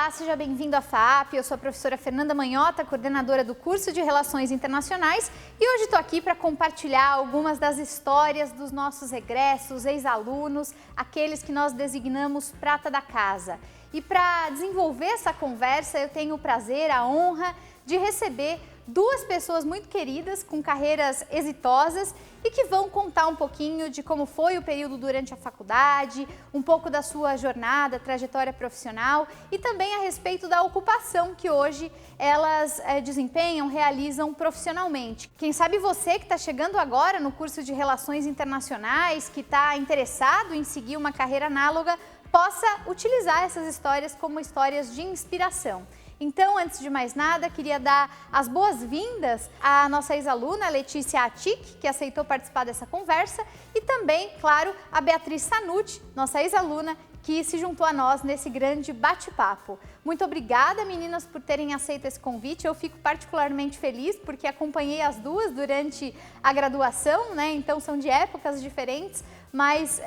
Olá, seja bem-vindo à FAP. Eu sou a professora Fernanda Manhota, coordenadora do curso de Relações Internacionais, e hoje estou aqui para compartilhar algumas das histórias dos nossos egressos, ex-alunos, aqueles que nós designamos prata da casa. E para desenvolver essa conversa, eu tenho o prazer, a honra de receber duas pessoas muito queridas, com carreiras exitosas e que vão contar um pouquinho de como foi o período durante a faculdade, um pouco da sua jornada, trajetória profissional e também a respeito da ocupação que hoje elas desempenham, realizam profissionalmente. Quem sabe você que está chegando agora no curso de Relações Internacionais, que está interessado em seguir uma carreira análoga, possa utilizar essas histórias como histórias de inspiração. Então, antes de mais nada, queria dar as boas-vindas à nossa ex-aluna Letícia Atic, que aceitou participar dessa conversa, e também, claro, a Beatriz Sanucci, nossa ex-aluna, que se juntou a nós nesse grande bate-papo. Muito obrigada, meninas, por terem aceito esse convite. Eu fico particularmente feliz porque acompanhei as duas durante a graduação, né? Então são de épocas diferentes, mas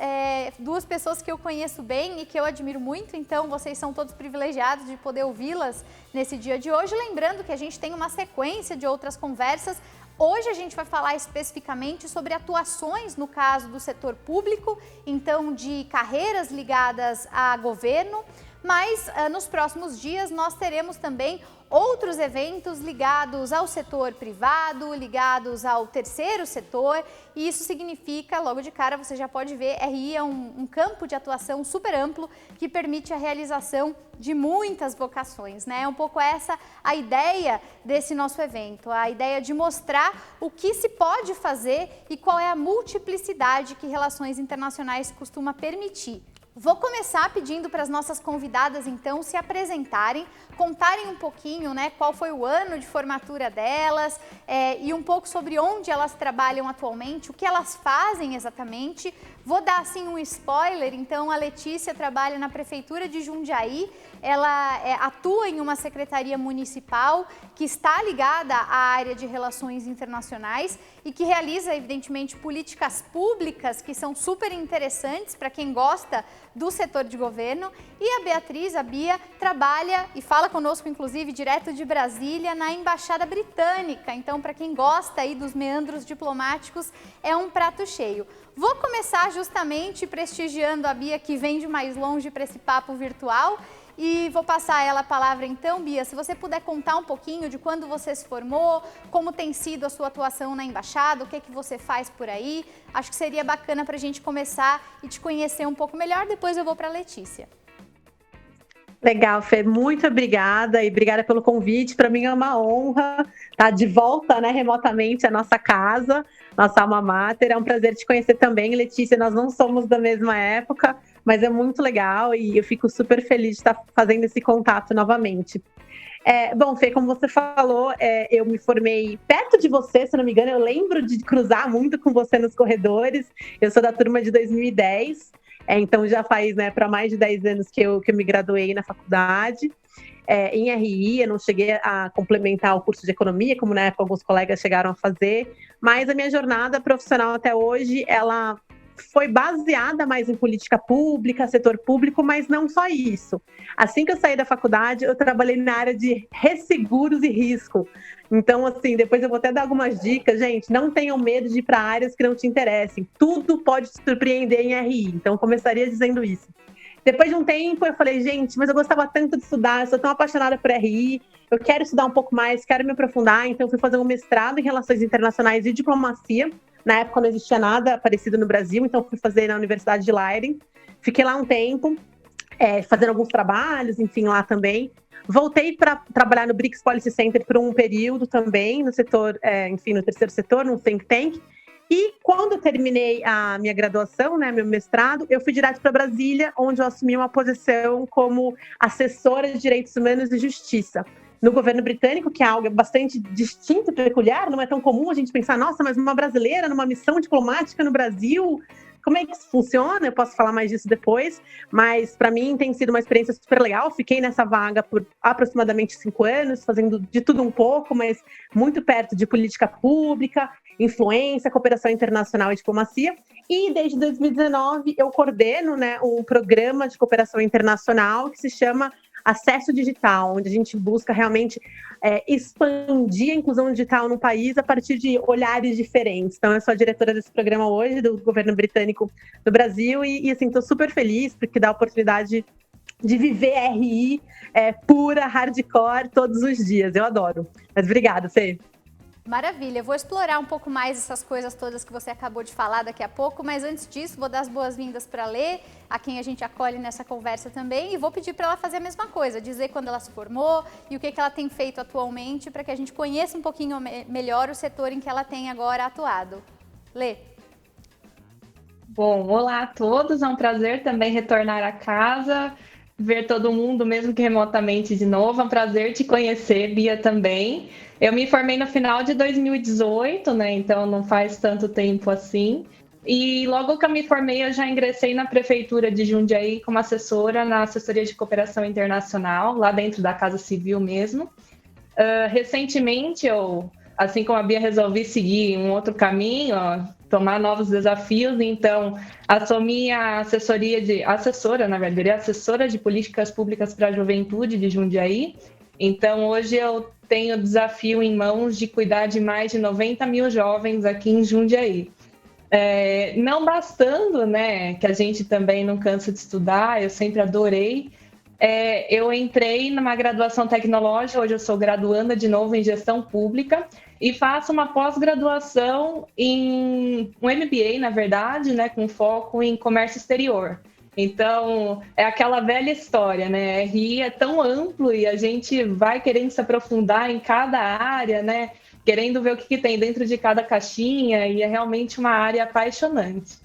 duas pessoas que eu conheço bem e que eu admiro muito, então vocês são todos privilegiados de poder ouvi-las nesse dia de hoje. Lembrando que a gente tem uma sequência de outras conversas. Hoje a gente vai falar especificamente sobre atuações no caso do setor público, então de carreiras ligadas a governo, mas nos próximos dias nós teremos também outros eventos ligados ao setor privado, ligados ao terceiro setor, e isso significa, logo de cara você já pode ver, RI é um campo de atuação super amplo que permite a realização de muitas vocações, né? É um pouco essa a ideia desse nosso evento, a ideia de mostrar o que se pode fazer e qual é a multiplicidade que relações internacionais costuma permitir. Vou começar pedindo para as nossas convidadas, então, se apresentarem, contarem um pouquinho, né, qual foi o ano de formatura delas e um pouco sobre onde elas trabalham atualmente, o que elas fazem exatamente. Vou dar, assim, um spoiler, então, a Letícia trabalha na Prefeitura de Jundiaí, ela atua em uma secretaria municipal que está ligada à área de relações internacionais e que realiza, evidentemente, políticas públicas que são super interessantes para quem gosta do setor de governo. E a Beatriz, a Bia, trabalha e fala conosco, inclusive, direto de Brasília, na Embaixada Britânica. Então, para quem gosta aí dos meandros diplomáticos, é um prato cheio. Vou começar justamente prestigiando a Bia, que vem de mais longe para esse papo virtual. E vou passar a ela a palavra então, Bia, se você puder contar um pouquinho de quando você se formou, como tem sido a sua atuação na embaixada, o que é que você faz por aí. Acho que seria bacana para a gente começar e te conhecer um pouco melhor, depois eu vou para a Letícia. Legal, Fê, muito obrigada e obrigada pelo convite. Para mim é uma honra estar de volta, né, remotamente à nossa casa, nossa alma mater. É um prazer te conhecer também, Letícia. Nós não somos da mesma época, mas é muito legal e eu fico super feliz de estar fazendo esse contato novamente. Bom, Fê, como você falou, eu me formei perto de você, se não me engano, eu lembro de cruzar muito com você nos corredores. Eu sou da turma de 2010. Então já faz, né, para mais de 10 anos que eu me graduei na faculdade. Em RI, eu não cheguei a complementar o curso de economia, como na época alguns colegas chegaram a fazer, mas a minha jornada profissional até hoje, ela foi baseada mais em política pública, setor público, mas não só isso. Assim que eu saí da faculdade, eu trabalhei na área de resseguros e risco. Então, assim, depois eu vou até dar algumas dicas. Gente, não tenham medo de ir para áreas que não te interessem. Tudo pode te surpreender em RI. Então, começaria dizendo isso. Depois de um tempo, eu falei, gente, mas eu gostava tanto de estudar, eu sou tão apaixonada por RI, eu quero estudar um pouco mais, quero me aprofundar. Então, fui fazer um mestrado em Relações Internacionais e Diplomacia. Na época não existia nada parecido no Brasil, então fui fazer na Universidade de Leiden. Fiquei lá um tempo, fazendo alguns trabalhos, enfim, lá também. Voltei para trabalhar no BRICS Policy Center por um período também, no setor, enfim, no terceiro setor, no think tank. E quando eu terminei a minha graduação, né, meu mestrado, eu fui direto para Brasília, onde eu assumi uma posição como assessora de Direitos Humanos e Justiça no governo britânico, que é algo bastante distinto e peculiar. Não é tão comum a gente pensar, nossa, mas uma brasileira numa missão diplomática no Brasil, como é que isso funciona? Eu posso falar mais disso depois, mas para mim tem sido uma experiência super legal. Fiquei nessa vaga por aproximadamente 5 anos, fazendo de tudo um pouco, mas muito perto de política pública, influência, cooperação internacional e diplomacia. E desde 2019 eu coordeno, né, um programa de cooperação internacional que se chama acesso digital, onde a gente busca realmente expandir a inclusão digital no país a partir de olhares diferentes. Então, eu sou a diretora desse programa hoje, do governo britânico do Brasil, e assim, estou super feliz, porque dá a oportunidade de viver RI pura, hardcore, todos os dias. Eu adoro. Mas obrigada, Fê. Maravilha, eu vou explorar um pouco mais essas coisas todas que você acabou de falar daqui a pouco, mas antes disso vou dar as boas-vindas para a Lê, a quem a gente acolhe nessa conversa também, e vou pedir para ela fazer a mesma coisa, dizer quando ela se formou e o que ela tem feito atualmente, para que a gente conheça um pouquinho melhor o setor em que ela tem agora atuado. Lê. Bom, olá a todos, é um prazer também retornar a casa, ver todo mundo, mesmo que remotamente de novo, é um prazer te conhecer, Bia, também. Eu me formei no final de 2018, né, então não faz tanto tempo assim, e logo que eu me formei eu já ingressei na Prefeitura de Jundiaí como assessora na Assessoria de Cooperação Internacional, lá dentro da Casa Civil mesmo. Recentemente eu, assim como a Bia, resolvi seguir um outro caminho, tomar novos desafios, então assumi a assessora de políticas públicas para a juventude de Jundiaí. Então hoje eu tenho o desafio em mãos de cuidar de mais de 90 mil jovens aqui em Jundiaí. Não bastando, né, que a gente também não cansa de estudar, eu sempre adorei. Eu entrei numa graduação tecnológica, hoje eu sou graduanda de novo em gestão pública e faço uma pós-graduação em um MBA, na verdade, né, com foco em comércio exterior. Então, é aquela velha história, né? RI é tão amplo e a gente vai querendo se aprofundar em cada área, né? Querendo ver o que tem dentro de cada caixinha, e é realmente uma área apaixonante.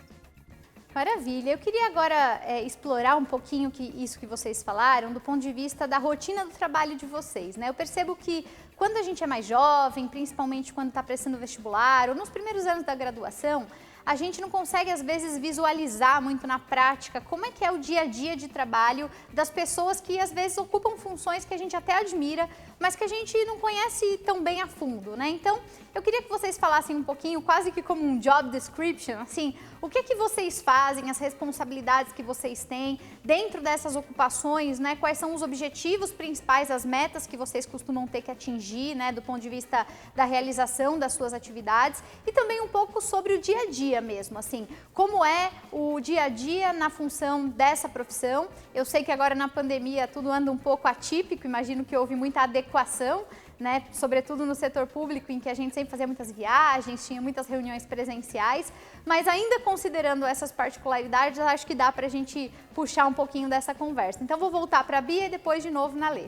Maravilha. Eu queria agora explorar um pouquinho isso que vocês falaram do ponto de vista da rotina do trabalho de vocês, né? Eu percebo que quando a gente é mais jovem, principalmente quando está prestando vestibular ou nos primeiros anos da graduação, a gente não consegue, às vezes, visualizar muito na prática como é que é o dia a dia de trabalho das pessoas que, às vezes, ocupam funções que a gente até admira, mas que a gente não conhece tão bem a fundo, né? Então, eu queria que vocês falassem um pouquinho, quase que como um job description, assim, o que vocês fazem, as responsabilidades que vocês têm dentro dessas ocupações, né? Quais são os objetivos principais, as metas que vocês costumam ter que atingir, né? Do ponto de vista da realização das suas atividades e também um pouco sobre o dia a dia mesmo, assim, como é o dia a dia na função dessa profissão. Eu sei que agora na pandemia tudo anda um pouco atípico, imagino que houve muita adequação, né, sobretudo no setor público, em que a gente sempre fazia muitas viagens, tinha muitas reuniões presenciais, mas ainda considerando essas particularidades, acho que dá para a gente puxar um pouquinho dessa conversa. Então, vou voltar para a Bia e depois de novo na Lê.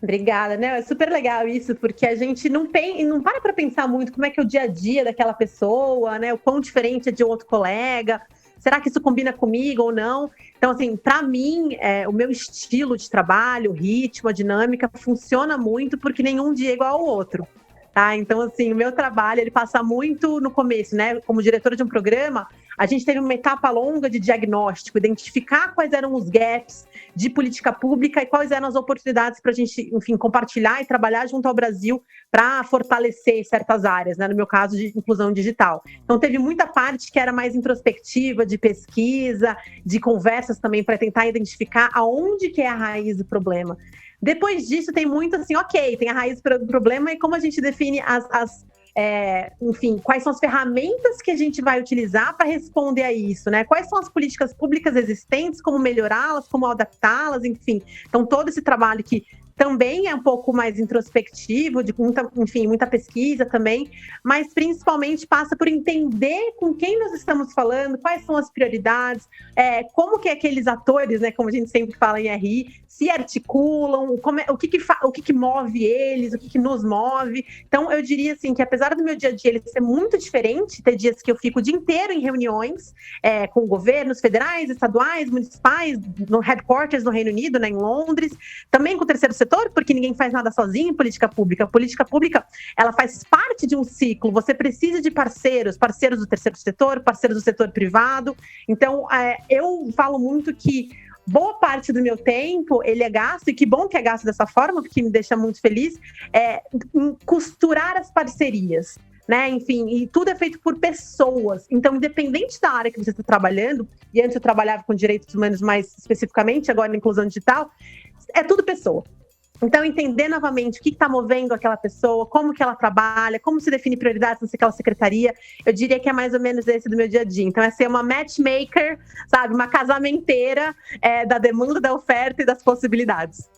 Obrigada, né? É super legal isso, porque a gente não para pensar muito como é que é o dia a dia daquela pessoa, né? O quão diferente é de um outro colega. Será que isso combina comigo ou não? Então, assim, para mim, o meu estilo de trabalho, o ritmo, a dinâmica, funciona muito porque nenhum dia é igual ao outro. Tá? Então, assim, o meu trabalho, ele passa muito no começo, né? Como diretora de um programa, a gente teve uma etapa longa de diagnóstico, identificar quais eram os gaps de política pública e quais eram as oportunidades para a gente, enfim, compartilhar e trabalhar junto ao Brasil para fortalecer certas áreas, né? No meu caso, de inclusão digital. Então, teve muita parte que era mais introspectiva, de pesquisa, de conversas também para tentar identificar aonde que é a raiz do problema. Depois disso, tem muito assim, ok, tem a raiz do problema e como a gente define enfim, quais são as ferramentas que a gente vai utilizar para responder a isso, né? Quais são as políticas públicas existentes, como melhorá-las, como adaptá-las, enfim. Então, todo esse trabalho que também é um pouco mais introspectivo, de muita pesquisa também, mas principalmente passa por entender com quem nós estamos falando, quais são as prioridades, como que aqueles atores, né, como a gente sempre fala em RI, se articulam, o que move eles, o que nos move. Então, eu diria assim, que apesar do meu dia a dia ele ser muito diferente, ter dias que eu fico o dia inteiro em reuniões com governos federais, estaduais, municipais, no headquarters no Reino Unido, né, em Londres, também com o terceiro setor, porque ninguém faz nada sozinho em política pública. A política pública, ela faz parte de um ciclo. Você precisa de parceiros do terceiro setor, parceiros do setor privado. Então, eu falo muito que boa parte do meu tempo, ele é gasto, e que bom que é gasto dessa forma, porque me deixa muito feliz, em costurar as parcerias. né? Enfim, e tudo é feito por pessoas. Então, independente da área que você está trabalhando, e antes eu trabalhava com direitos humanos mais especificamente, agora na inclusão digital, é tudo pessoa. Então, entender novamente o que está movendo aquela pessoa, como que ela trabalha, como se define prioridades naquela secretaria, eu diria que é mais ou menos esse do meu dia a dia. Então, é ser uma matchmaker, sabe? Uma casamenteira da demanda, da oferta e das possibilidades.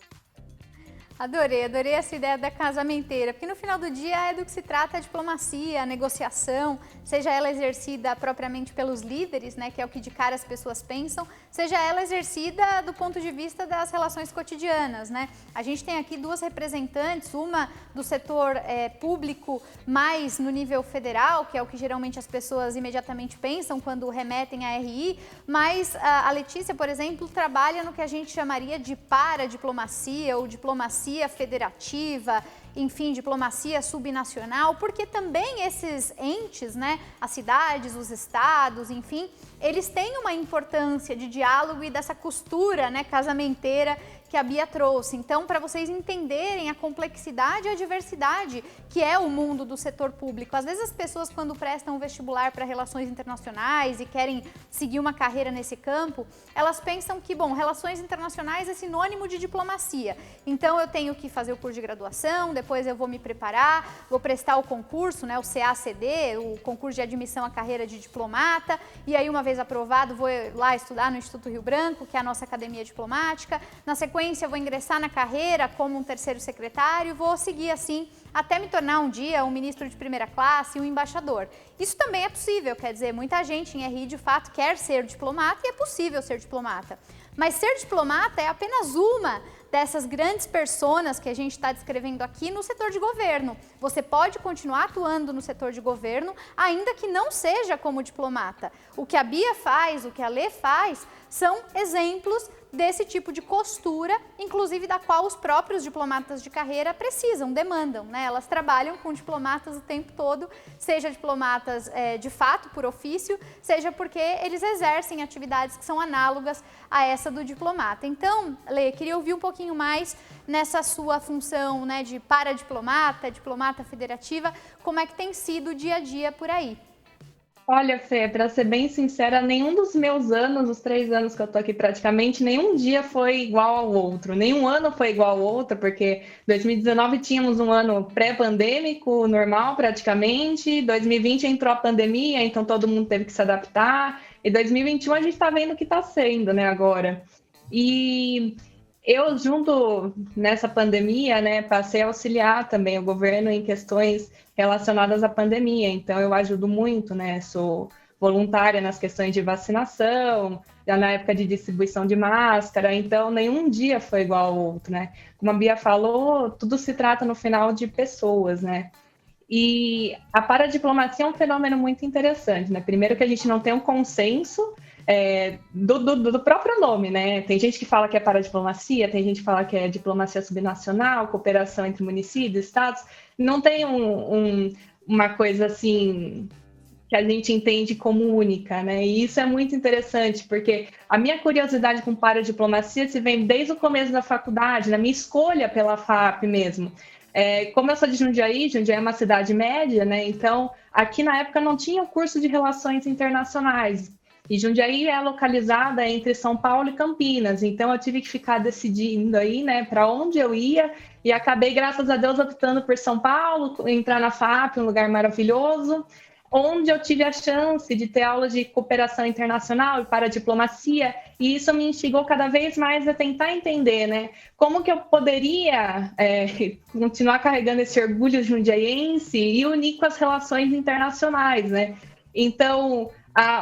Adorei essa ideia da casamenteira, porque no final do dia é do que se trata a diplomacia, a negociação, seja ela exercida propriamente pelos líderes, né, que é o que de cara as pessoas pensam, seja ela exercida do ponto de vista das relações cotidianas, né? A gente tem aqui duas representantes, uma do setor público mais no nível federal, que é o que geralmente as pessoas imediatamente pensam quando remetem à RI, mas a Letícia, por exemplo, trabalha no que a gente chamaria de paradiplomacia ou diplomacia federativa, enfim, diplomacia subnacional, porque também esses entes, né, as cidades, os estados, enfim, eles têm uma importância de diálogo e dessa costura, né, casamenteira que a Bia trouxe. Então, para vocês entenderem a complexidade e a diversidade que é o mundo do setor público. Às vezes as pessoas, quando prestam um vestibular para relações internacionais e querem seguir uma carreira nesse campo, elas pensam que, bom, relações internacionais é sinônimo de diplomacia. Então, eu tenho que fazer o curso de graduação, depois eu vou me preparar, vou prestar o concurso, né, o CACD, o concurso de admissão à carreira de diplomata, e aí, uma vez aprovado, vou lá estudar no Instituto Rio Branco, que é a nossa academia diplomática. Na sequência, vou ingressar na carreira como um terceiro secretário, vou seguir assim até me tornar um dia um ministro de primeira classe, um embaixador. Isso também é possível, quer dizer, muita gente em RI de fato quer ser diplomata e é possível ser diplomata. Mas ser diplomata é apenas uma dessas grandes personas que a gente está descrevendo aqui no setor de governo. Você pode continuar atuando no setor de governo, ainda que não seja como diplomata. O que a Bia faz, o que a Lê faz, são exemplos desse tipo de costura, inclusive da qual os próprios diplomatas de carreira precisam, demandam, né? Elas trabalham com diplomatas o tempo todo, seja diplomatas de fato, por ofício, seja porque eles exercem atividades que são análogas a essa do diplomata. Então, Lê, queria ouvir um pouquinho mais nessa sua função, né, de paradiplomata, diplomata federativa, como é que tem sido o dia a dia por aí? Olha, Fê, para ser bem sincera, nenhum dos meus anos, os 3 anos que eu tô aqui praticamente, nenhum dia foi igual ao outro, nenhum ano foi igual ao outro, porque 2019 tínhamos um ano pré-pandêmico, normal praticamente, 2020 entrou a pandemia, então todo mundo teve que se adaptar, e 2021 a gente está vendo o que está sendo, né, agora. E eu, junto nessa pandemia, né, passei a auxiliar também o governo em questões relacionadas à pandemia. Então, eu ajudo muito, né, sou voluntária nas questões de vacinação, já na época de distribuição de máscara. Então, nenhum dia foi igual ao outro, né? Como a Bia falou, tudo se trata, no final, de pessoas, né? E a paradiplomacia é um fenômeno muito interessante, né? Primeiro que a gente não tem um consenso do próprio nome, né? Tem gente que fala que é paradiplomacia, tem gente que fala que é diplomacia subnacional, cooperação entre municípios, estados. Não tem uma coisa assim que a gente entende como única, né? E isso é muito interessante, porque a minha curiosidade com paradiplomacia se vem desde o começo da faculdade, na minha escolha pela FAP mesmo. Como eu sou de Jundiaí é uma cidade média, né? Então, aqui na época não tinha o curso de Relações Internacionais. E Jundiaí é localizada entre São Paulo e Campinas, então eu tive que ficar decidindo aí, né, para onde eu ia, e acabei, graças a Deus, optando por São Paulo, entrar na FAP, um lugar maravilhoso, onde eu tive a chance de ter aula de cooperação internacional e paradiplomacia, e isso me instigou cada vez mais a tentar entender, né, como que eu poderia continuar carregando esse orgulho jundiaiense e unir com as relações internacionais, né. Então,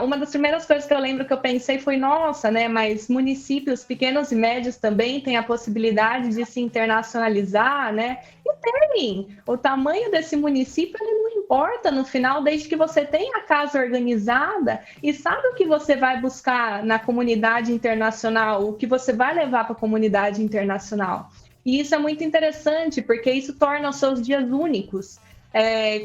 uma das primeiras coisas que eu lembro que eu pensei foi, nossa, né, mas municípios pequenos e médios também têm a possibilidade de se internacionalizar, né, e tem. O tamanho desse município, ele não importa no final, desde que você tenha a casa organizada e sabe o que você vai buscar na comunidade internacional, o que você vai levar para a comunidade internacional. E isso é muito interessante, porque isso torna os seus dias únicos.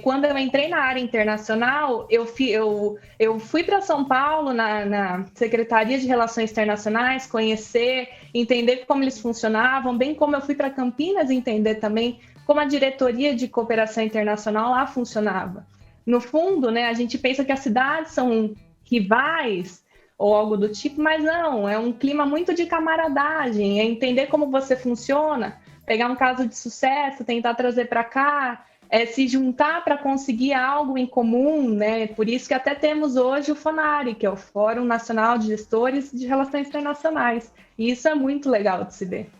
Quando eu entrei na área internacional, eu fui para São Paulo, na Secretaria de Relações Internacionais, conhecer, entender como eles funcionavam, bem como eu fui para Campinas entender também como a diretoria de cooperação internacional lá funcionava. no fundo, né, a gente pensa que as cidades são rivais ou algo do tipo, mas não, é um clima muito de camaradagem, é entender como você funciona, pegar um caso de sucesso, tentar trazer para cá, se juntar para conseguir algo em comum, né? Por isso que até temos hoje o FONARI, que é o Fórum Nacional de Gestores de Relações Internacionais. E isso é muito legal de se ver.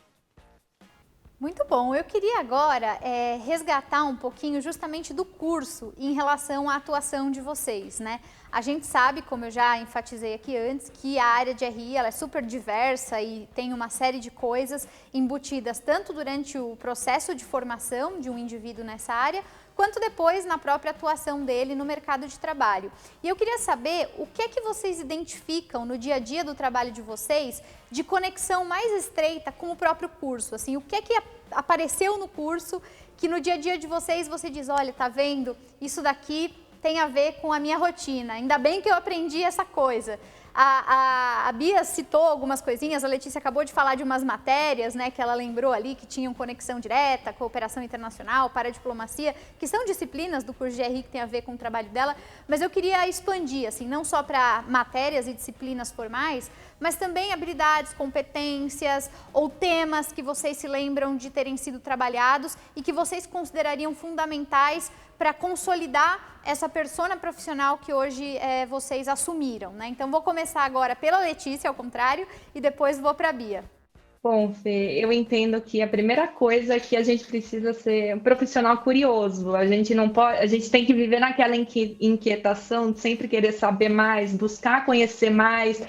Muito bom. Eu queria agora resgatar um pouquinho justamente do curso em relação à atuação de vocês, né? A gente sabe, como eu já enfatizei aqui antes, que a área de RI ela é super diversa e tem uma série de coisas embutidas tanto durante o processo de formação de um indivíduo nessa área, quanto depois na própria atuação dele no mercado de trabalho. E eu queria saber o que é que vocês identificam no dia a dia do trabalho de vocês de conexão mais estreita com o próprio curso, assim, o que é que apareceu no curso que no dia a dia de vocês você diz, olha, tá vendo, isso daqui tem a ver com a minha rotina, ainda bem que eu aprendi essa coisa. A Bia citou algumas coisinhas, a Letícia acabou de falar de umas matérias, né, que ela lembrou ali, que tinham conexão direta, cooperação internacional, paradiplomacia, que são disciplinas do curso de RI que tem a ver com o trabalho dela, mas eu queria expandir, assim, não só para matérias e disciplinas formais, mas também habilidades, competências ou temas que vocês se lembram de terem sido trabalhados e que vocês considerariam fundamentais para consolidar essa persona profissional que hoje vocês assumiram, né? Então, vou começar agora pela Letícia, ao contrário, e depois vou para a Bia. Bom, Fê, eu entendo que a primeira coisa é que a gente precisa ser um profissional curioso. A gente não pode, a gente tem que viver naquela inquietação de sempre querer saber mais, buscar conhecer mais,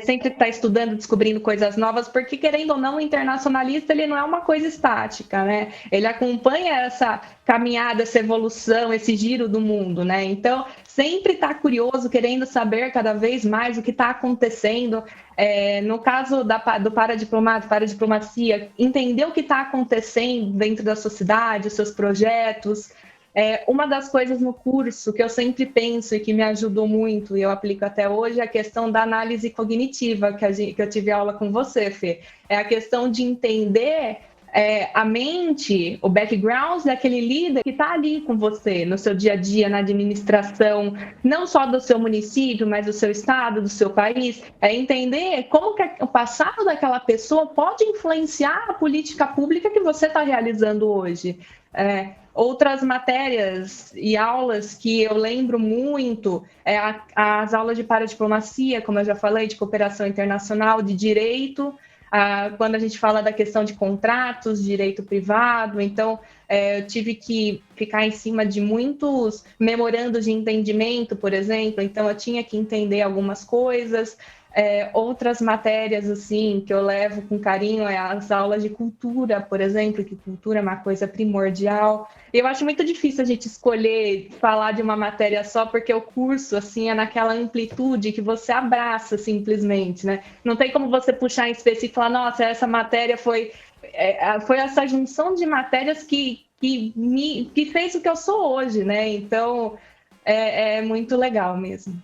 sempre estar estudando, descobrindo coisas novas, porque querendo ou não, o internacionalista ele não é uma coisa estática, né? Ele acompanha essa caminhada, essa evolução, esse giro do mundo, né? Então, sempre estar curioso, querendo saber cada vez mais o que está acontecendo. No caso do paradiplomacia, entender o que está acontecendo dentro da sociedade, os seus projetos. Uma das coisas no curso que eu sempre penso e que me ajudou muito, e eu aplico até hoje, é a questão da análise cognitiva, que eu tive aula com você, Fê. É a questão de entender a mente, o background daquele líder que está ali com você no seu dia a dia, na administração, não só do seu município, mas do seu estado, do seu país. É entender como que o passado daquela pessoa pode influenciar a política pública que você está realizando hoje. Outras matérias e aulas que eu lembro muito, as aulas de paradiplomacia, como eu já falei, de cooperação internacional, de direito, quando a gente fala da questão de contratos, direito privado. Então, eu tive que ficar em cima de muitos memorandos de entendimento, por exemplo, então eu tinha que entender algumas coisas. Outras matérias assim que eu levo com carinho as aulas de cultura, por exemplo, que cultura é uma coisa primordial. Eu acho muito difícil a gente escolher falar de uma matéria só, porque o curso assim é naquela amplitude que você abraça simplesmente, né? Não tem como você puxar em específico e falar, nossa, essa matéria foi essa junção de matérias que fez o que eu sou hoje, né? Então é muito legal mesmo.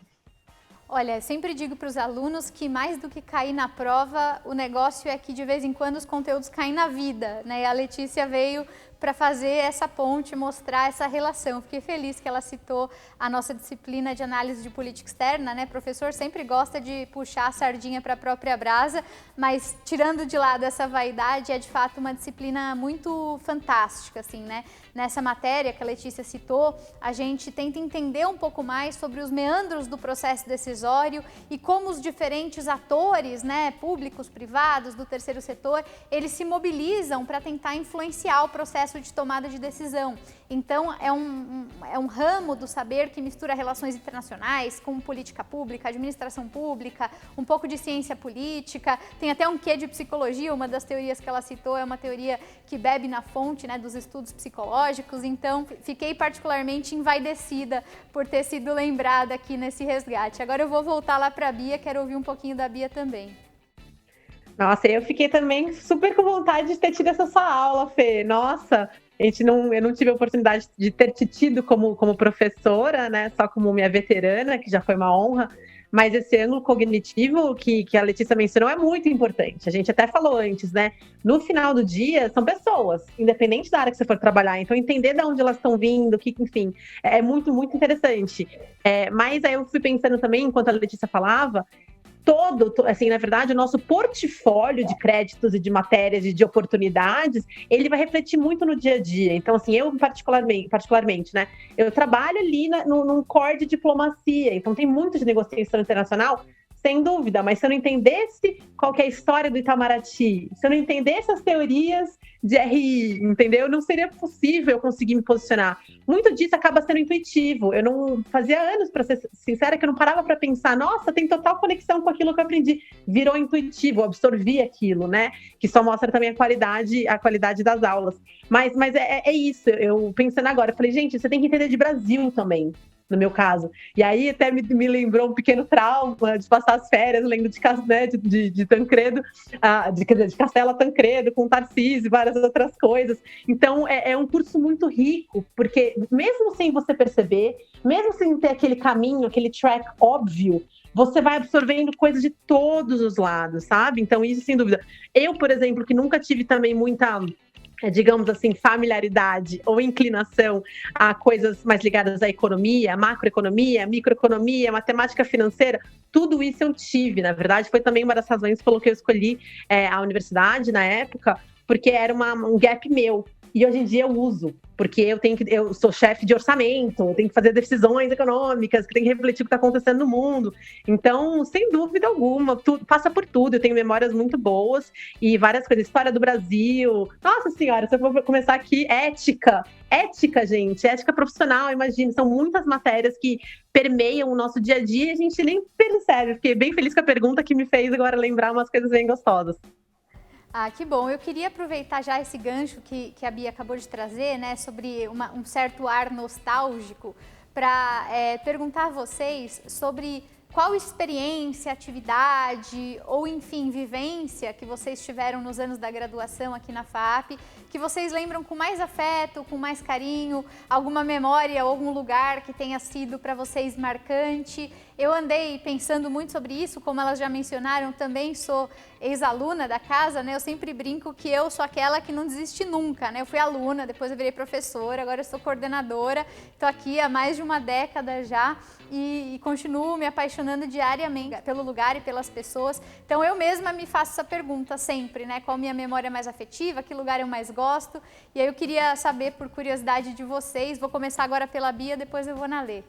Olha, sempre digo para os alunos que mais do que cair na prova, o negócio é que de vez em quando os conteúdos caem na vida, né? E a Letícia veio para fazer essa ponte, mostrar essa relação. Fiquei feliz que ela citou a nossa disciplina de análise de política externa, né? O professor sempre gosta de puxar a sardinha para a própria brasa, mas tirando de lado essa vaidade, é de fato uma disciplina muito fantástica, assim, né? Nessa matéria que a Letícia citou, a gente tenta entender um pouco mais sobre os meandros do processo decisório e como os diferentes atores, né, públicos, privados, do terceiro setor, eles se mobilizam para tentar influenciar o processo de tomada de decisão. Então, é um ramo do saber que mistura relações internacionais com política pública, administração pública, um pouco de ciência política, tem até um quê de psicologia. Uma das teorias que ela citou é uma teoria que bebe na fonte, né, dos estudos psicológicos. Então, fiquei particularmente envaidecida por ter sido lembrada aqui nesse resgate. Agora eu vou voltar lá para a Bia, quero ouvir um pouquinho da Bia também. Nossa, eu fiquei também super com vontade de ter tido essa sua aula, Fê. Nossa, eu não tive a oportunidade de ter te tido como professora, né? Só como minha veterana, que já foi uma honra. Mas esse ângulo cognitivo que a Letícia mencionou é muito importante. A gente até falou antes, né? No final do dia, são pessoas, independente da área que você for trabalhar. Então, entender de onde elas estão vindo, enfim, é muito, muito interessante. Mas aí eu fui pensando também, enquanto a Letícia falava, assim, na verdade, o nosso portfólio de créditos e de matérias e de oportunidades, ele vai refletir muito no dia a dia. Então, assim, eu particularmente, né, eu trabalho ali num core de diplomacia, então tem muito de negociação internacional, sem dúvida, mas se eu não entendesse qual que é a história do Itamaraty, se eu não entendesse as teorias de RI, entendeu? Não seria possível eu conseguir me posicionar. Muito disso acaba sendo intuitivo. Eu não fazia anos, para ser sincera, que eu não parava para pensar, nossa, tem total conexão com aquilo que eu aprendi. Virou intuitivo, eu absorvi aquilo, né? Que só mostra também a qualidade das aulas. Mas é isso, eu pensando agora, eu falei, gente, você tem que entender de Brasil também. No meu caso. E aí até me lembrou um pequeno trauma de passar as férias, lembro de Tancredo, de Castela Tancredo, com Tarcísio e várias outras coisas. Então, é um curso muito rico, porque mesmo sem você perceber, mesmo sem ter aquele caminho, aquele track óbvio, você vai absorvendo coisas de todos os lados, sabe? Então, isso sem dúvida. Eu, por exemplo, que nunca tive também muita, digamos assim, familiaridade ou inclinação a coisas mais ligadas à economia, macroeconomia, microeconomia, matemática financeira, tudo isso eu tive, na verdade, foi também uma das razões pelo que eu escolhi a universidade na época, porque era um gap meu. E hoje em dia eu uso, porque eu sou chefe de orçamento, eu tenho que fazer decisões econômicas, que tem que refletir o que está acontecendo no mundo. Então, sem dúvida alguma, passa por tudo. Eu tenho memórias muito boas e várias coisas. História do Brasil. Nossa Senhora, se eu for começar aqui, ética, gente, ética profissional, imagina. São muitas matérias que permeiam o nosso dia a dia e a gente nem percebe. Fiquei bem feliz com a pergunta que me fez agora lembrar umas coisas bem gostosas. Ah, que bom. Eu queria aproveitar já esse gancho que a Bia acabou de trazer, né, sobre um certo ar nostálgico, para perguntar a vocês sobre qual experiência, atividade ou, enfim, vivência que vocês tiveram nos anos da graduação aqui na FAAP, que vocês lembram com mais afeto, com mais carinho, alguma memória ou algum lugar que tenha sido para vocês marcante. Eu andei pensando muito sobre isso, como elas já mencionaram, também sou ex-aluna da casa, né? Eu sempre brinco que eu sou aquela que não desiste nunca, né? Eu fui aluna, depois eu virei professora, agora eu sou coordenadora, estou aqui há mais de uma década já e continuo me apaixonando diariamente pelo lugar e pelas pessoas. Então eu mesma me faço essa pergunta sempre, né? Qual a minha memória mais afetiva, que lugar eu mais gosto? E aí eu queria saber, por curiosidade de vocês, vou começar agora pela Bia, depois eu vou na Lê.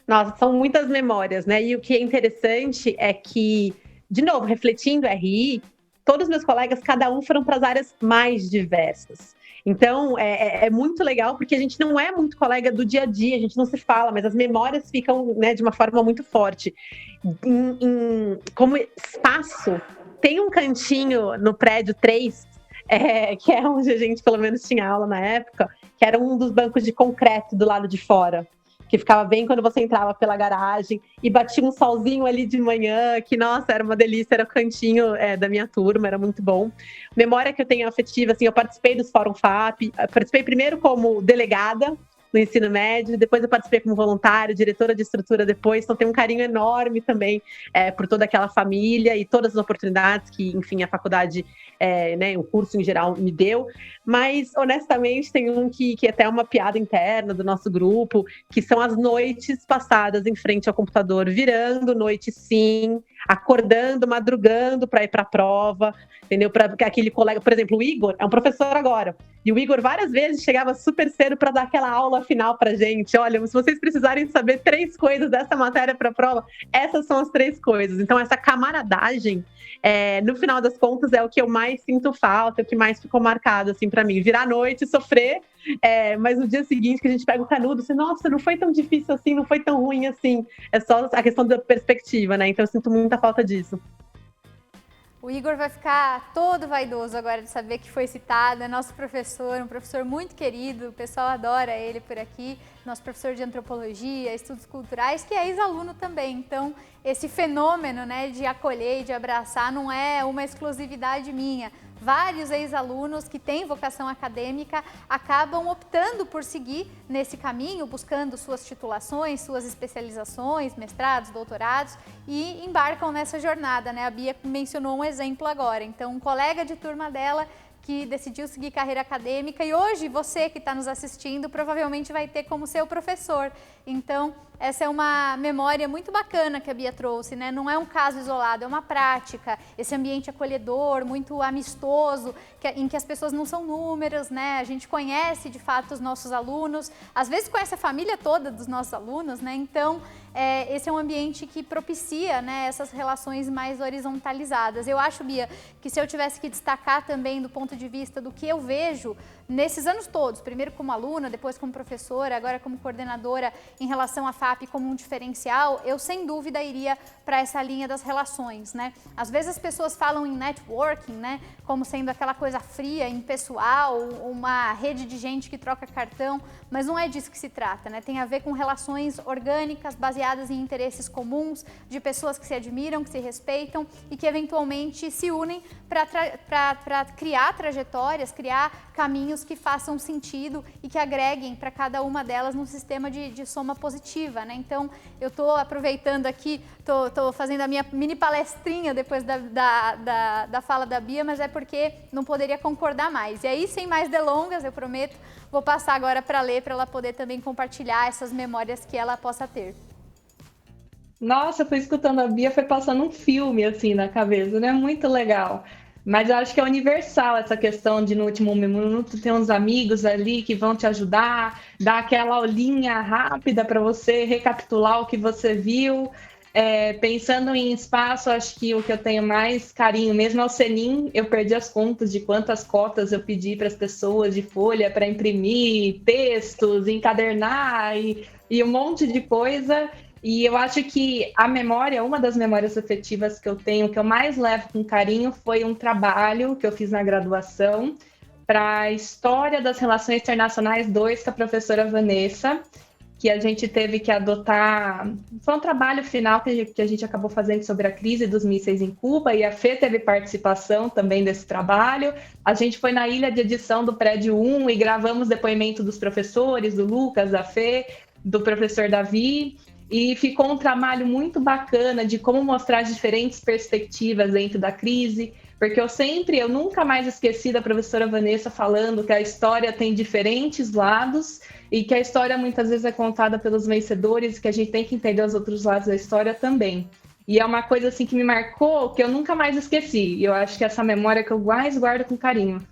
Nossa, são muitas memórias, né? E o que é interessante é que, de novo, refletindo RI, todos os meus colegas, cada um foram para as áreas mais diversas. Então, é muito legal, porque a gente não é muito colega do dia a dia, a gente não se fala, mas as memórias ficam, né, de uma forma muito forte. Como espaço, tem um cantinho no prédio 3, que é onde a gente, pelo menos, tinha aula na época, que era um dos bancos de concreto do lado de fora, que ficava bem quando você entrava pela garagem e batia um solzinho ali de manhã, que, nossa, era uma delícia, era o cantinho da minha turma, era muito bom. Memória que eu tenho afetiva, assim, eu participei dos Fórum FAAP, participei primeiro como delegada no ensino médio, depois eu participei como voluntária, diretora de estrutura depois, então tenho um carinho enorme também por toda aquela família e todas as oportunidades que, enfim, a faculdade, né, o curso em geral me deu, mas honestamente tem um que é até uma piada interna do nosso grupo, que são as noites passadas em frente ao computador, virando noite sim, acordando, madrugando para ir para a prova, entendeu? Para aquele colega, por exemplo, o Igor é um professor agora, e o Igor várias vezes chegava super cedo para dar aquela aula final para gente. Olha, se vocês precisarem saber 3 coisas dessa matéria para a prova, essas são as 3 coisas. Então, essa camaradagem, no final das contas, é o que eu mais sinto falta, é o que mais ficou marcado, assim, para mim. Virar a noite, sofrer, mas no dia seguinte que a gente pega o canudo, assim, nossa, não foi tão difícil assim, não foi tão ruim assim. É só a questão da perspectiva, né? Então, eu sinto muita falta disso. O Igor vai ficar todo vaidoso agora de saber que foi citado, é nosso professor, um professor muito querido, o pessoal adora ele por aqui, nosso professor de antropologia, estudos culturais, que é ex-aluno também. Então, esse fenômeno, né, de acolher e de abraçar não é uma exclusividade minha. vários ex-alunos que têm vocação acadêmica acabam optando por seguir nesse caminho, buscando suas titulações, suas especializações, mestrados, doutorados e embarcam nessa jornada, né? A Bia mencionou um exemplo agora, então um colega de turma dela que decidiu seguir carreira acadêmica e hoje você que está nos assistindo provavelmente vai ter como seu professor. Então, essa é uma memória muito bacana que a Bia trouxe, né? Não é um caso isolado, é uma prática, esse ambiente acolhedor, muito amistoso, em que as pessoas não são números, né? A gente conhece de fato os nossos alunos, às vezes conhece a família toda dos nossos alunos, né? Então, esse é um ambiente que propicia, né, essas relações mais horizontalizadas. Eu acho, Bia, que se eu tivesse que destacar também do ponto de vista do que eu vejo nesses anos todos, primeiro como aluna, depois como professora, agora como coordenadora em relação à FAP como um diferencial, eu sem dúvida iria para essa linha das relações, né? Às vezes as pessoas falam em networking, né, como sendo aquela coisa fria, impessoal, uma rede de gente que troca cartão, mas não é disso que se trata, né? Tem a ver com relações orgânicas, baseadas em interesses comuns, de pessoas que se admiram, que se respeitam e que eventualmente se unem para criar trajetórias, criar caminhos que façam sentido e que agreguem para cada uma delas num sistema de soma positiva, né? Então, eu estou aproveitando aqui, estou fazendo a minha mini palestrinha depois da fala da Bia, mas é porque não poderia concordar mais. E aí, sem mais delongas, eu prometo, vou passar agora para a Lê, para ela poder também compartilhar essas memórias que ela possa ter. Nossa, fui escutando a Bia, foi passando um filme assim na cabeça, né? Muito legal. Mas eu acho que é universal essa questão de no último minuto ter uns amigos ali que vão te ajudar, dar aquela aulinha rápida para você recapitular o que você viu. Pensando em espaço, acho que o que eu tenho mais carinho mesmo é o Senin. Eu perdi as contas de quantas cotas eu pedi para as pessoas de folha para imprimir textos, encadernar e um monte de coisa. E eu acho que a memória, uma das memórias afetivas que eu tenho, que eu mais levo com carinho, foi um trabalho que eu fiz na graduação para a História das Relações Internacionais 2 com a professora Vanessa, que a gente teve que adotar. Foi um trabalho final que a gente acabou fazendo sobre a crise dos mísseis em Cuba, e a Fê teve participação também desse trabalho. A gente foi na ilha de edição do Prédio 1 e gravamos depoimento dos professores, do Lucas, da Fê, do professor Davi. E ficou um trabalho muito bacana de como mostrar as diferentes perspectivas dentro da crise, porque eu nunca mais esqueci da professora Vanessa falando que a história tem diferentes lados e que a história muitas vezes é contada pelos vencedores e que a gente tem que entender os outros lados da história também. E é uma coisa assim que me marcou, que eu nunca mais esqueci. E eu acho que essa memória que eu mais guardo com carinho.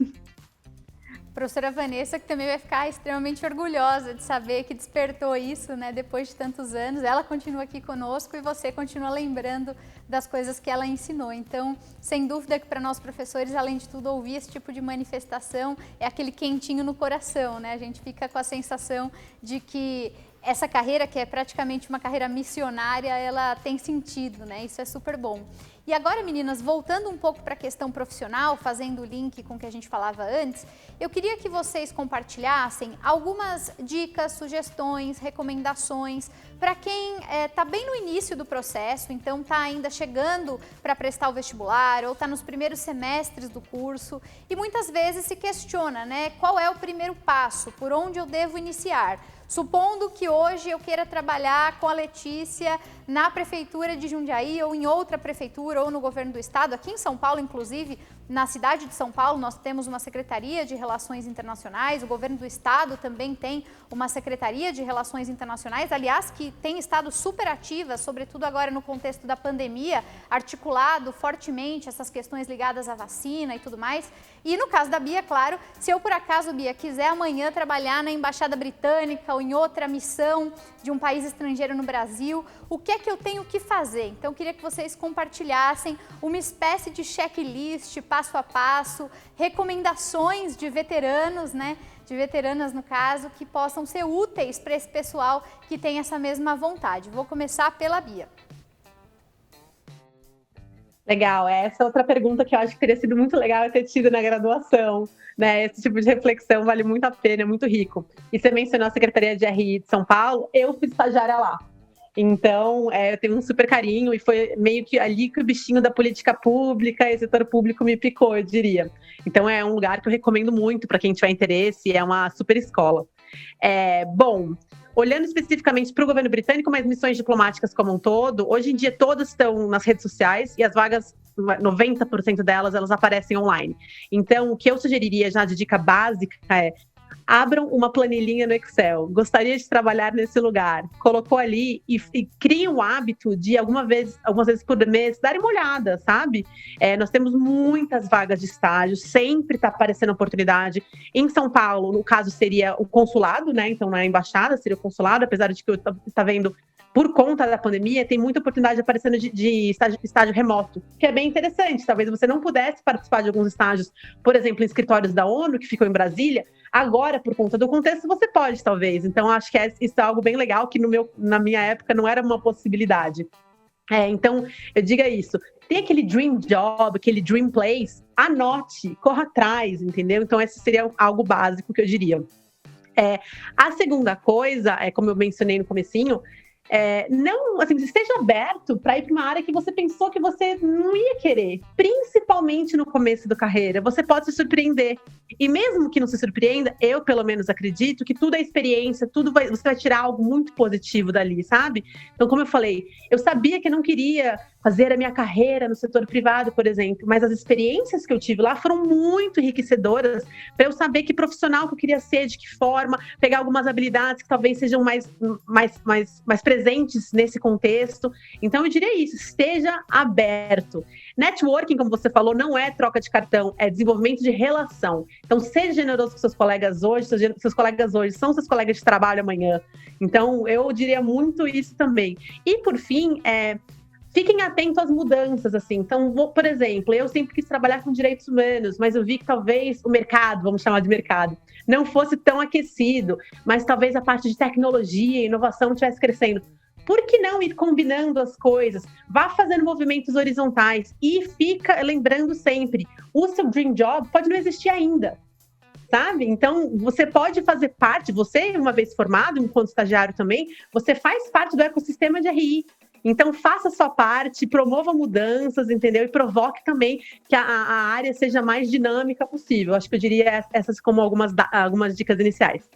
Professora Vanessa, que também vai ficar extremamente orgulhosa de saber que despertou isso, né, depois de tantos anos. Ela continua aqui conosco e você continua lembrando das coisas que ela ensinou. Então, sem dúvida que para nós professores, além de tudo, ouvir esse tipo de manifestação é aquele quentinho no coração, né? A gente fica com a sensação de que essa carreira, que é praticamente uma carreira missionária, ela tem sentido, né? Isso é super bom. E agora, meninas, voltando um pouco para a questão profissional, fazendo o link com o que a gente falava antes, eu queria que vocês compartilhassem algumas dicas, sugestões, recomendações para quem está bem no início do processo, então está ainda chegando para prestar o vestibular ou está nos primeiros semestres do curso e muitas vezes se questiona, né, qual é o primeiro passo, por onde eu devo iniciar. Supondo que hoje eu queira trabalhar com a Letícia na Prefeitura de Jundiaí ou em outra prefeitura ou no governo do estado, aqui em São Paulo, inclusive, na cidade de São Paulo, nós temos uma Secretaria de Relações Internacionais, o governo do estado também tem uma Secretaria de Relações Internacionais, aliás, que tem estado super ativa, sobretudo agora no contexto da pandemia, articulado fortemente essas questões ligadas à vacina e tudo mais. E no caso da Bia, claro, se eu por acaso, Bia, quiser amanhã trabalhar na Embaixada Britânica ou em outra missão de um país estrangeiro no Brasil, o que é que eu tenho que fazer? Então, eu queria que vocês compartilhassem uma espécie de checklist, passo a passo, recomendações de veteranos, né? De veteranas, no caso, que possam ser úteis para esse pessoal que tem essa mesma vontade. Vou começar pela Bia. Legal, essa é outra pergunta que eu acho que teria sido muito legal ter tido na graduação, né? Esse tipo de reflexão vale muito a pena, é muito rico. E você mencionou a Secretaria de RI de São Paulo, eu fui estagiária lá. Então, eu tenho um super carinho e foi meio que ali que o bichinho da política pública e setor público me picou, eu diria. Então, é um lugar que eu recomendo muito para quem tiver interesse, é uma super escola. Bom, olhando especificamente para o governo britânico, mas missões diplomáticas como um todo, hoje em dia todas estão nas redes sociais e as vagas, 90% delas, elas aparecem online. Então, o que eu sugeriria já de dica básica é: abram uma planilhinha no Excel. Gostaria de trabalhar nesse lugar. Colocou ali e crie um hábito de algumas vezes por mês, darem uma olhada, sabe? Nós temos muitas vagas de estágio, sempre está aparecendo oportunidade. Em São Paulo, no caso, seria o consulado, né? Então, não é a embaixada, seria o consulado, apesar de que eu estou vendo, por conta da pandemia, tem muita oportunidade aparecendo de estágio remoto, que é bem interessante. Talvez você não pudesse participar de alguns estágios, por exemplo, em escritórios da ONU, que ficam em Brasília. Agora, por conta do contexto, você pode, talvez. Então, acho que isso é algo bem legal, que na minha época não era uma possibilidade. Então, eu diga isso. Tem aquele dream job, aquele dream place, anote, corra atrás, entendeu? Então, esse seria algo básico que eu diria. A segunda coisa, como eu mencionei no comecinho, não, assim, esteja aberto para ir para uma área que você pensou que você não ia querer, principalmente no começo da carreira. Você pode se surpreender. E mesmo que não se surpreenda, eu pelo menos acredito que tudo é experiência, você vai tirar algo muito positivo dali, sabe? Então, como eu falei, eu sabia que eu não queria fazer a minha carreira no setor privado, por exemplo, mas as experiências que eu tive lá foram muito enriquecedoras para eu saber que profissional que eu queria ser, de que forma, pegar algumas habilidades que talvez sejam mais presentes nesse contexto. Então, eu diria isso, esteja aberto. Networking, como você falou, não é troca de cartão, é desenvolvimento de relação. Então, seja generoso com seus colegas hoje, seus colegas hoje são seus colegas de trabalho amanhã. Então, eu diria muito isso também. E, por fim, fiquem atentos às mudanças, assim. Então, por exemplo, eu sempre quis trabalhar com direitos humanos, mas eu vi que talvez o mercado, vamos chamar de mercado, não fosse tão aquecido, mas talvez a parte de tecnologia e inovação estivesse crescendo. Por que não ir combinando as coisas? Vá fazendo movimentos horizontais e fica lembrando sempre, o seu dream job pode não existir ainda, sabe? Então, você pode fazer parte, você, uma vez formado, enquanto estagiário também, você faz parte do ecossistema de RI. Então, faça a sua parte, promova mudanças, entendeu? E provoque também que a área seja mais dinâmica possível. Acho que eu diria essas como algumas dicas iniciais.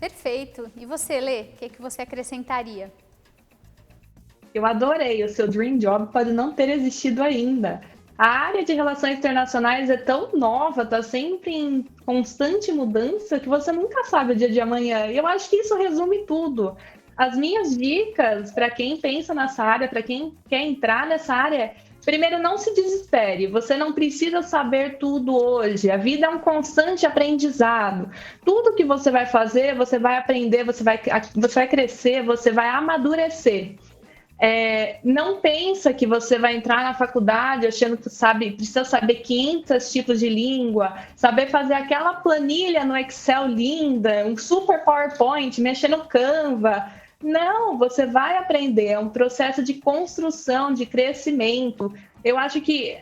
Perfeito. E você, Lê, o que você acrescentaria? Eu adorei. O seu dream job pode não ter existido ainda. A área de relações internacionais é tão nova, está sempre em constante mudança, que você nunca sabe o dia de amanhã. E eu acho que isso resume tudo. As minhas dicas para quem pensa nessa área, para quem quer entrar nessa área, primeiro, não se desespere. Você não precisa saber tudo hoje. A vida é um constante aprendizado. Tudo que você vai fazer, você vai aprender, você vai crescer, você vai amadurecer. Não pensa que você vai entrar na faculdade achando que precisa saber 500 tipos de língua, saber fazer aquela planilha no Excel linda, um super PowerPoint, mexer no Canva. Não, você vai aprender, é um processo de construção, de crescimento. Eu acho que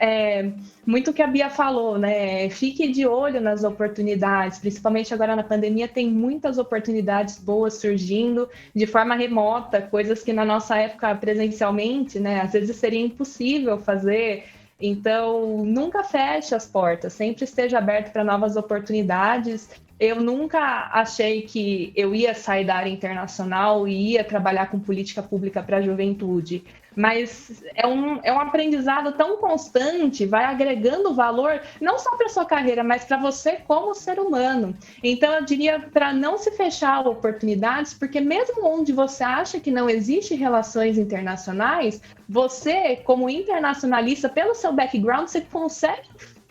muito o que a Bia falou, né? Fique de olho nas oportunidades, principalmente agora na pandemia, tem muitas oportunidades boas surgindo de forma remota, coisas que na nossa época presencialmente, né? Às vezes seria impossível fazer. Então, nunca feche as portas, sempre esteja aberto para novas oportunidades. Eu nunca achei que eu ia sair da área internacional e ia trabalhar com política pública para a juventude, mas é um aprendizado tão constante, vai agregando valor não só para a sua carreira, mas para você como ser humano. Então, eu diria para não se fechar a oportunidades, porque mesmo onde você acha que não existe relações internacionais, você, como internacionalista, pelo seu background, você consegue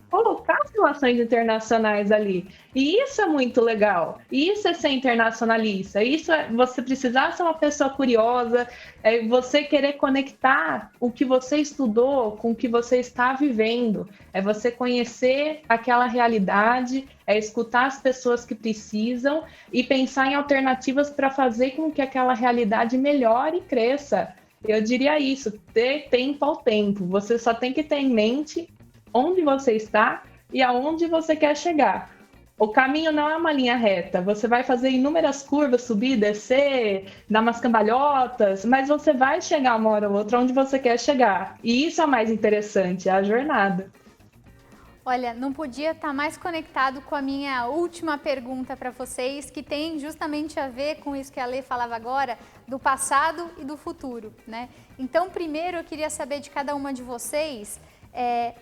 colocar as relações internacionais ali. E isso é muito legal. Isso é ser internacionalista. Isso é você precisar ser uma pessoa curiosa, é você querer conectar o que você estudou com o que você está vivendo. É você conhecer aquela realidade, é escutar as pessoas que precisam e pensar em alternativas para fazer com que aquela realidade melhore e cresça. Eu diria isso, ter tempo ao tempo. Você só tem que ter em mente onde você está e aonde você quer chegar. O caminho não é uma linha reta, você vai fazer inúmeras curvas, subir, descer, dar umas cambalhotas, mas você vai chegar uma hora ou outra onde você quer chegar. E isso é o mais interessante, é a jornada. Olha, não podia estar mais conectado com a minha última pergunta para vocês, que tem justamente a ver com isso que a Lê falava agora, do passado e do futuro, né? Então, primeiro eu queria saber de cada uma de vocês,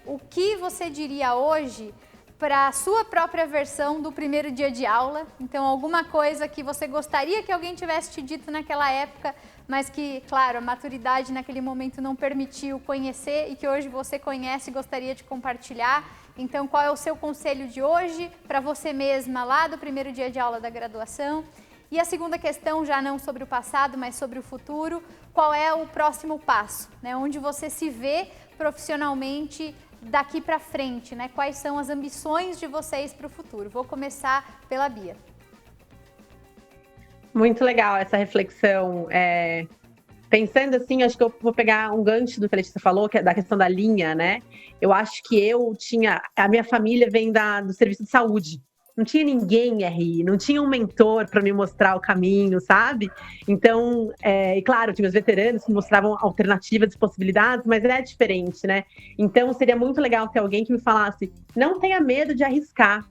o que você diria hoje para a sua própria versão do primeiro dia de aula. Então, alguma coisa que você gostaria que alguém tivesse te dito naquela época, mas que, claro, a maturidade naquele momento não permitiu conhecer e que hoje você conhece e gostaria de compartilhar. Então, qual é o seu conselho de hoje para você mesma lá do primeiro dia de aula da graduação? E a segunda questão, já não sobre o passado, mas sobre o futuro, qual é o próximo passo, né? Onde você se vê profissionalmente daqui para frente, né? Quais são as ambições de vocês para o futuro? Vou começar pela Bia. Muito legal essa reflexão. Pensando assim, acho que eu vou pegar um gancho do que a Letícia falou, que é da questão da linha, né? Eu acho que a minha família vem do serviço de saúde. Não tinha ninguém em RI, não tinha um mentor para me mostrar o caminho, sabe? Então, e claro, tinha os veteranos que mostravam alternativas e possibilidades, mas é diferente, né? Então, seria muito legal ter alguém que me falasse, não tenha medo de arriscar,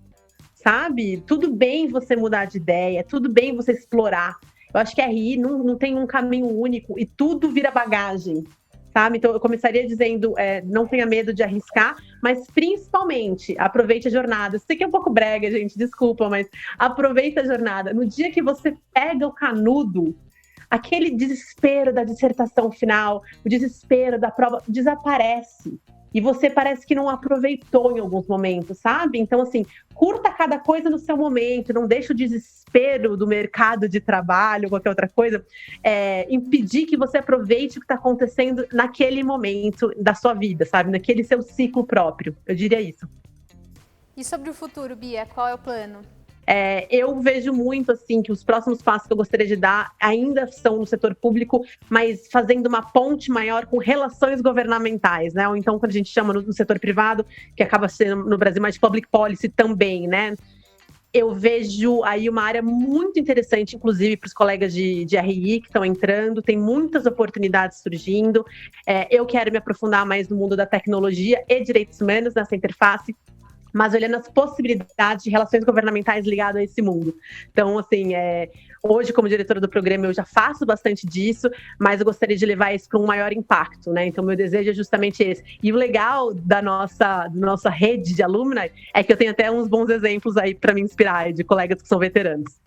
sabe? Tudo bem você mudar de ideia, tudo bem você explorar. Eu acho que a RI não tem um caminho único e tudo vira bagagem, sabe? Então, eu começaria dizendo, não tenha medo de arriscar, mas principalmente, aproveite a jornada. Sei que é um pouco brega, gente, desculpa, mas aproveite a jornada. No dia que você pega o canudo, aquele desespero da dissertação final, o desespero da prova, desaparece. E você parece que não aproveitou em alguns momentos, sabe? Então, assim, curta cada coisa no seu momento, não deixe o desespero do mercado de trabalho, qualquer outra coisa, impedir que você aproveite o que está acontecendo naquele momento da sua vida, sabe? Naquele seu ciclo próprio. Eu diria isso. E sobre o futuro, Bia, qual é o plano? Eu vejo muito assim que os próximos passos que eu gostaria de dar ainda são no setor público, mas fazendo uma ponte maior com relações governamentais, né? Ou então, quando a gente chama no setor privado, que acaba sendo no Brasil mais de public policy também, né? Eu vejo aí uma área muito interessante, inclusive para os colegas de RI que estão entrando, tem muitas oportunidades surgindo. Eu quero me aprofundar mais no mundo da tecnologia e direitos humanos nessa interface, mas olhando as possibilidades de relações governamentais ligadas a esse mundo. Então, assim, hoje, como diretora do programa, eu já faço bastante disso, mas eu gostaria de levar isso para um maior impacto, né? Então, meu desejo é justamente esse. E o legal da nossa rede de alumni é que eu tenho até uns bons exemplos aí para me inspirar, de colegas que são veteranos.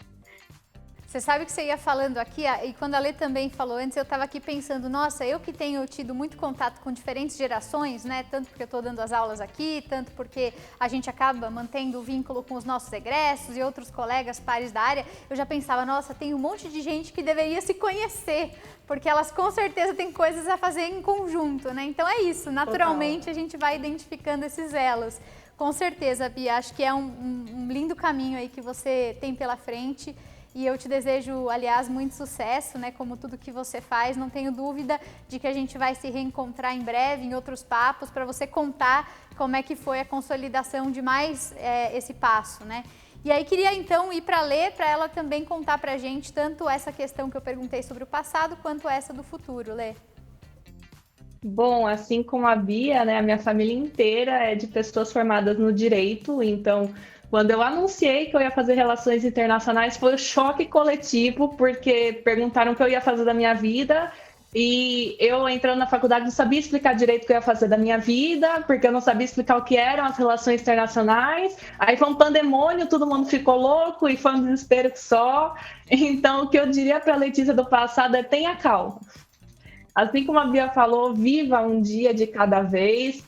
Você sabe que você ia falando aqui, e quando a Lê também falou antes, eu estava aqui pensando, nossa, eu que tenho tido muito contato com diferentes gerações, né? Tanto porque eu estou dando as aulas aqui, tanto porque a gente acaba mantendo o vínculo com os nossos egressos e outros colegas pares da área, eu já pensava, nossa, tem um monte de gente que deveria se conhecer, porque elas com certeza têm coisas a fazer em conjunto, né? Então é isso, naturalmente a gente vai identificando esses elos. Com certeza, Bia, acho que é um lindo caminho aí que você tem pela frente. E eu te desejo, aliás, muito sucesso, né? Como tudo que você faz, não tenho dúvida de que a gente vai se reencontrar em breve, em outros papos, para você contar como é que foi a consolidação de mais esse passo, né? E aí queria então ir para a Lê, para ela também contar para a gente tanto essa questão que eu perguntei sobre o passado, quanto essa do futuro, Lê. Bom, assim como a Bia, né, a minha família inteira é de pessoas formadas no direito, então quando eu anunciei que eu ia fazer relações internacionais, foi um choque coletivo, porque perguntaram o que eu ia fazer da minha vida, e eu entrando na faculdade não sabia explicar direito o que eu ia fazer da minha vida, porque eu não sabia explicar o que eram as relações internacionais. Aí foi um pandemônio, todo mundo ficou louco, e foi um desespero só. Então, o que eu diria para a Letícia do passado é: tenha calma. Assim como a Bia falou, viva um dia de cada vez,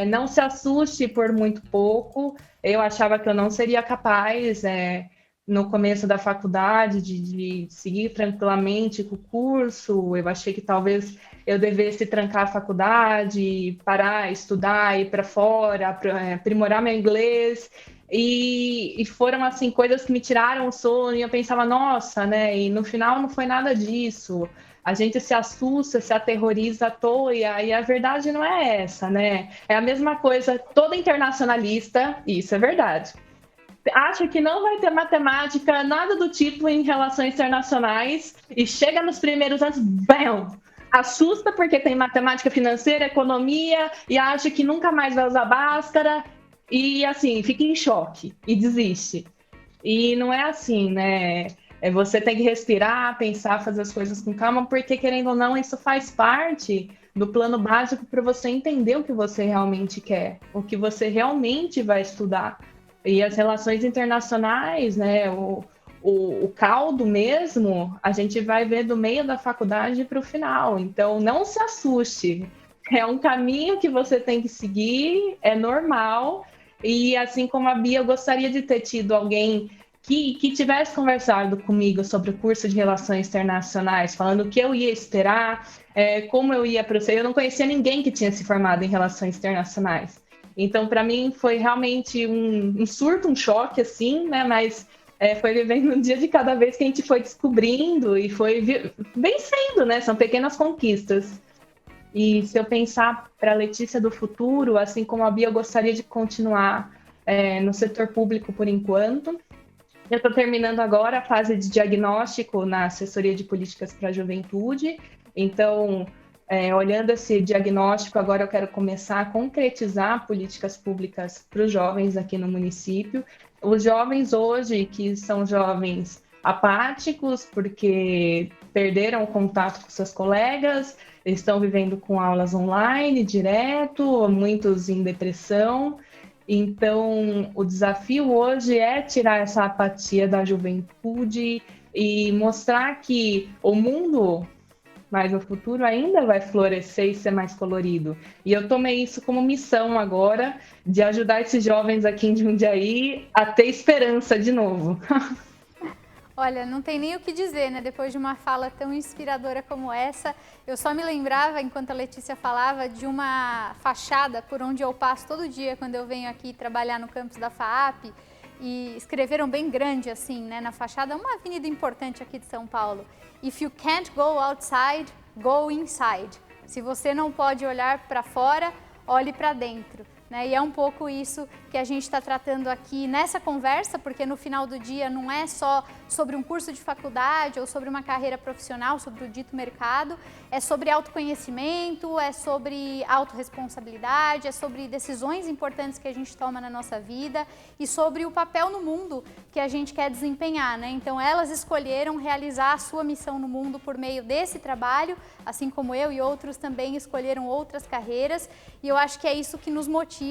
não se assuste por muito pouco. Eu achava que eu não seria capaz, no começo da faculdade, de seguir tranquilamente com o curso. Eu achei que talvez eu devesse trancar a faculdade, parar, estudar, ir para fora, aprimorar meu inglês. E foram, assim, coisas que me tiraram o sono, e eu pensava, nossa, né? E no final não foi nada disso. A gente se assusta, se aterroriza à toa, e a verdade não é essa, né? É a mesma coisa, toda internacionalista, isso é verdade. acha que não vai ter matemática, nada do tipo em relações internacionais, e chega nos primeiros anos, bam! Assusta porque tem matemática financeira, economia, e acha que nunca mais vai usar Bhaskara, e assim, fica em choque e desiste. E não é assim, né? Você tem que respirar, pensar, fazer as coisas com calma, porque querendo ou não, isso faz parte do plano básico para você entender o que você realmente quer, o que você realmente vai estudar. E as relações internacionais, né? O caldo mesmo, a gente vai ver do meio da faculdade para o final. Então, não se assuste. É um caminho que você tem que seguir, é normal. E assim como a Bia, eu gostaria de ter tido alguém que tivesse conversado comigo sobre o curso de Relações Internacionais, falando o que eu ia esperar, como eu ia proceder. Eu não conhecia ninguém que tinha se formado em Relações Internacionais. Então, para mim, foi realmente um surto, um choque, assim, né? Mas foi vivendo um dia de cada vez que a gente foi descobrindo e foi vencendo, né? São pequenas conquistas. E se eu pensar para a Letícia do futuro, assim como a Bia, eu gostaria de continuar no setor público por enquanto. Eu estou terminando agora a fase de diagnóstico na assessoria de políticas para a juventude. Então, olhando esse diagnóstico, agora eu quero começar a concretizar políticas públicas para os jovens aqui no município. Os jovens hoje, que são jovens apáticos, porque perderam o contato com seus colegas, estão vivendo com aulas online direto, muitos em depressão. Então, o desafio hoje é tirar essa apatia da juventude e mostrar que o mundo, mas no futuro ainda vai florescer e ser mais colorido. E eu tomei isso como missão agora, de ajudar esses jovens aqui em Jundiaí a ter esperança de novo. Olha, não tem nem o que dizer, né? Depois de uma fala tão inspiradora como essa, eu só me lembrava, enquanto a Letícia falava, de uma fachada por onde eu passo todo dia quando eu venho aqui trabalhar no campus da FAAP, e escreveram bem grande assim, né, na fachada, uma avenida importante aqui de São Paulo. If you can't go outside, go inside. Se você não pode olhar para fora, olhe para dentro. Né? E é um pouco isso que a gente está tratando aqui nessa conversa, porque no final do dia não é só sobre um curso de faculdade ou sobre uma carreira profissional, sobre o dito mercado, é sobre autoconhecimento, é sobre autorresponsabilidade, é sobre decisões importantes que a gente toma na nossa vida e sobre o papel no mundo que a gente quer desempenhar, né? Então elas escolheram realizar a sua missão no mundo por meio desse trabalho, assim como eu e outros também escolheram outras carreiras, e eu acho que é isso que nos motiva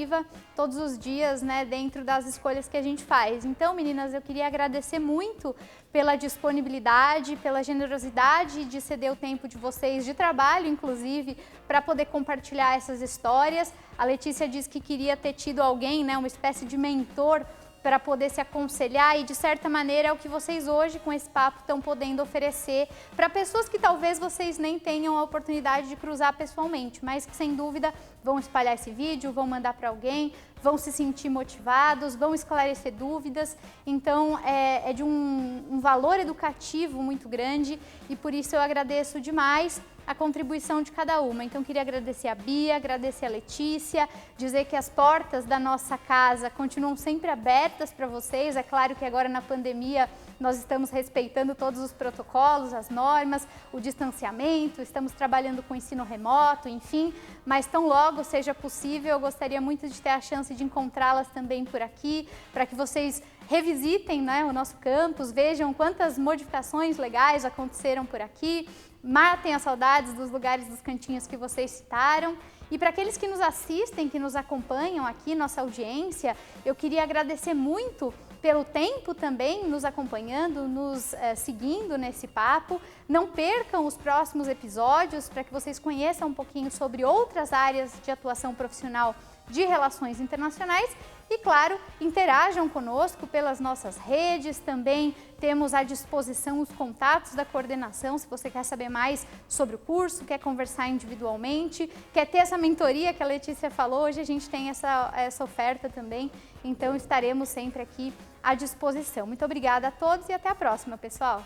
todos os dias, né, dentro das escolhas que a gente faz. Então, meninas, eu queria agradecer muito pela disponibilidade, pela generosidade de ceder o tempo de vocês, de trabalho, inclusive, para poder compartilhar essas histórias. A Letícia disse que queria ter tido alguém, né, uma espécie de mentor para poder se aconselhar, e de certa maneira é o que vocês hoje com esse papo estão podendo oferecer para pessoas que talvez vocês nem tenham a oportunidade de cruzar pessoalmente, mas que sem dúvida vão espalhar esse vídeo, vão mandar para alguém, vão se sentir motivados, vão esclarecer dúvidas. Então é de um valor educativo muito grande, e por isso eu agradeço demais a contribuição de cada uma. Então queria agradecer a Bia, agradecer a Letícia, dizer que as portas da nossa casa continuam sempre abertas para vocês. É claro que agora na pandemia nós estamos respeitando todos os protocolos, as normas, o distanciamento, estamos trabalhando com ensino remoto, enfim, mas tão logo seja possível, eu gostaria muito de ter a chance de encontrá-las também por aqui, para que vocês revisitem, né, o nosso campus, vejam quantas modificações legais aconteceram por aqui, matem as saudades dos lugares, dos cantinhos que vocês citaram. E para aqueles que nos assistem, que nos acompanham aqui, nossa audiência, eu queria agradecer muito pelo tempo também nos acompanhando, nos seguindo nesse papo. Não percam os próximos episódios para que vocês conheçam um pouquinho sobre outras áreas de atuação profissional de relações internacionais. E, claro, interajam conosco pelas nossas redes, também temos à disposição os contatos da coordenação, se você quer saber mais sobre o curso, quer conversar individualmente, quer ter essa mentoria que a Letícia falou, hoje a gente tem essa oferta também, então estaremos sempre aqui à disposição. Muito obrigada a todos e até a próxima, pessoal!